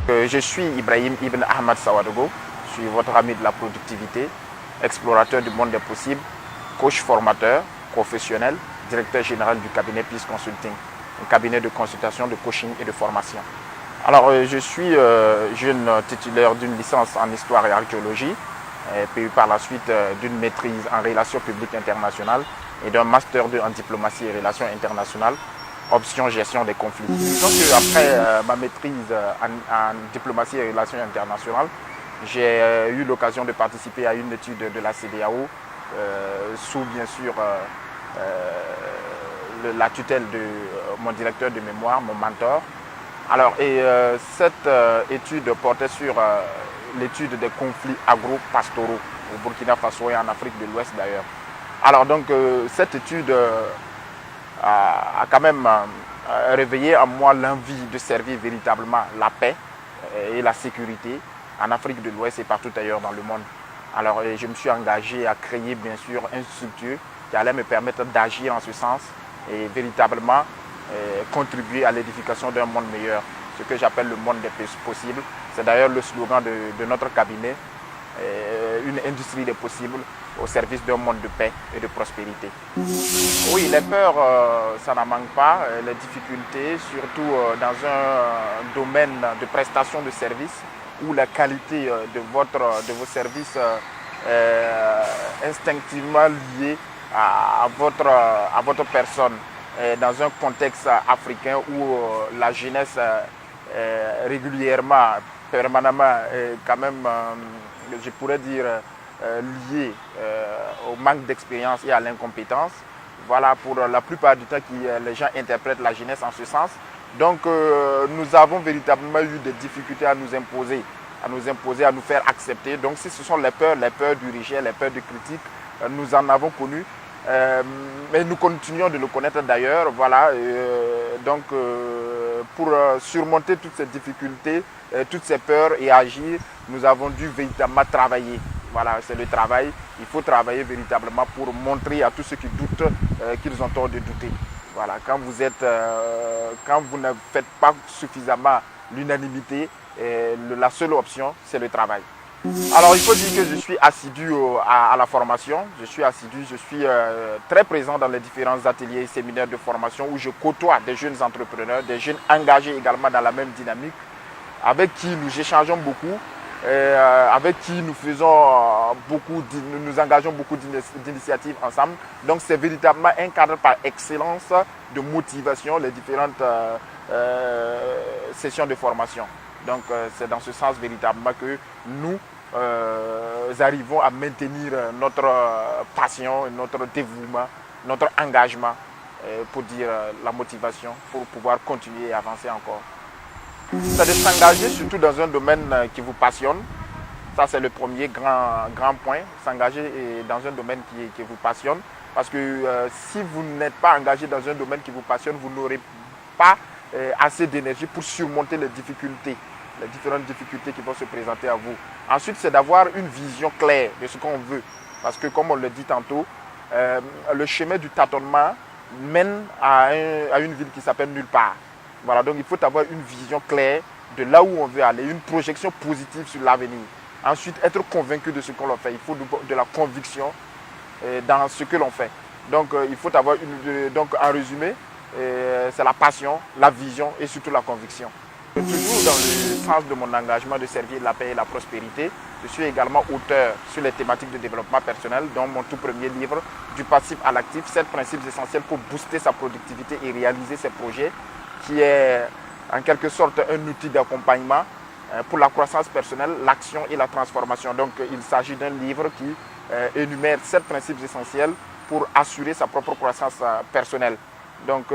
Je suis Ibrahim Ibn Ahmad Sawadogo, je suis votre ami de la productivité, explorateur du monde des possibles, coach formateur, professionnel, directeur général du cabinet Peace Consulting, un cabinet de consultation, de coaching et de formation. Alors, je suis jeune titulaire d'une licence en histoire et archéologie, puis par la suite d'une maîtrise en relations publiques internationales et d'un master 2 en diplomatie et relations internationales, option gestion des conflits. Donc après ma maîtrise en diplomatie et relations internationales, j'ai eu l'occasion de participer à une étude de la CEDEAO sous bien sûr la tutelle de mon directeur de mémoire, mon mentor. Alors, cette étude portait sur l'étude des conflits agro-pastoraux au Burkina Faso et en Afrique de l'Ouest d'ailleurs. Alors donc cette étude a quand même réveillé en moi l'envie de servir véritablement la paix et la sécurité en Afrique de l'Ouest et partout ailleurs dans le monde. Alors je me suis engagé à créer bien sûr une structure qui allait me permettre d'agir en ce sens et véritablement contribuer à l'édification d'un monde meilleur, ce que j'appelle le monde des possibles. C'est d'ailleurs le slogan de notre cabinet, une industrie des possibles au service d'un monde de paix et de prospérité. Oui, les peurs, ça n'en manque pas, les difficultés, surtout dans un domaine de prestation de services où la qualité de vos services est instinctivement liée à votre personne. Dans un contexte africain où la jeunesse régulièrement, permanemment, quand même, je pourrais dire, liée au manque d'expérience et à l'incompétence. Voilà pour la plupart du temps que les gens interprètent la jeunesse en ce sens. Donc nous avons véritablement eu des difficultés à nous imposer, à nous faire accepter. Donc si ce sont les peurs du rejet, les peurs du critique, nous en avons connu. Mais nous continuons de le connaître d'ailleurs, voilà, donc pour surmonter toutes ces difficultés, toutes ces peurs et agir, nous avons dû véritablement travailler. Voilà, c'est le travail, il faut travailler véritablement pour montrer à tous ceux qui doutent qu'ils ont tort de douter. Voilà, quand vous ne faites pas suffisamment l'unanimité, la seule option, c'est le travail. Alors il faut dire que je suis assidu à la formation, je suis très présent dans les différents ateliers et séminaires de formation où je côtoie des jeunes entrepreneurs, des jeunes engagés également dans la même dynamique, avec qui nous échangeons beaucoup, avec qui nous engageons beaucoup d'initiatives ensemble. Donc c'est véritablement un cadre par excellence de motivation, les différentes sessions de formation. Donc c'est dans ce sens véritablement que nous arrivons à maintenir notre passion, notre dévouement, notre engagement pour dire la motivation pour pouvoir continuer et avancer encore. C'est de s'engager surtout dans un domaine qui vous passionne. Ça c'est le premier grand point, s'engager dans un domaine qui vous passionne. Parce que si vous n'êtes pas engagé dans un domaine qui vous passionne, vous n'aurez pas assez d'énergie pour surmonter les différentes difficultés qui vont se présenter à vous. Ensuite, c'est d'avoir une vision claire de ce qu'on veut. Parce que comme on le dit tantôt, le chemin du tâtonnement mène à une ville qui s'appelle nulle part. Voilà, donc il faut avoir une vision claire de là où on veut aller, une projection positive sur l'avenir. Ensuite, être convaincu de ce qu'on fait. Il faut de la conviction dans ce que l'on fait. Donc, il faut avoir donc en résumé, c'est la passion, la vision et surtout la conviction. Toujours dans le sens de mon engagement de servir la paix et la prospérité, je suis également auteur sur les thématiques de développement personnel, dont mon tout premier livre, Du passif à l'actif, 7 principes essentiels pour booster sa productivité et réaliser ses projets, qui est en quelque sorte un outil d'accompagnement pour la croissance personnelle, l'action et la transformation. Donc il s'agit d'un livre qui énumère 7 principes essentiels pour assurer sa propre croissance personnelle. Donc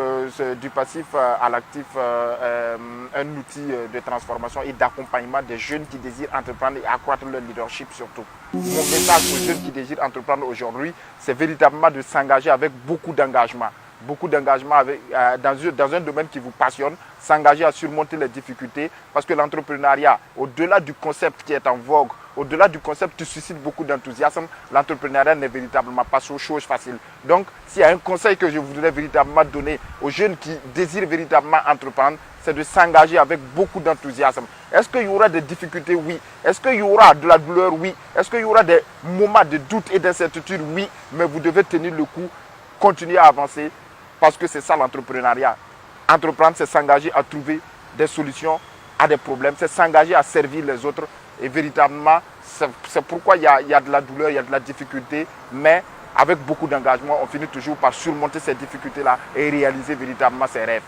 du passif à l'actif, un outil de transformation et d'accompagnement des jeunes qui désirent entreprendre et accroître leur leadership surtout. Mon message aux jeunes qui désirent entreprendre aujourd'hui, c'est véritablement de s'engager avec beaucoup d'engagement. Dans un domaine qui vous passionne, s'engager à surmonter les difficultés parce que l'entrepreneuriat, au-delà du concept qui est en vogue au-delà du concept, tu suscites beaucoup d'enthousiasme. L'entrepreneuriat n'est véritablement pas chose facile. Donc, s'il y a un conseil que je voudrais véritablement donner aux jeunes qui désirent véritablement entreprendre, c'est de s'engager avec beaucoup d'enthousiasme. Est-ce qu'il y aura des difficultés? Oui. Est-ce qu'il y aura de la douleur? Oui. Est-ce qu'il y aura des moments de doute et d'incertitude? Oui. Mais vous devez tenir le coup, continuer à avancer, parce que c'est ça l'entrepreneuriat. Entreprendre, c'est s'engager à trouver des solutions à des problèmes, c'est s'engager à servir les autres. Et véritablement, c'est pourquoi il y a de la douleur, il y a de la difficulté, mais avec beaucoup d'engagement, on finit toujours par surmonter ces difficultés-là et réaliser véritablement ses rêves.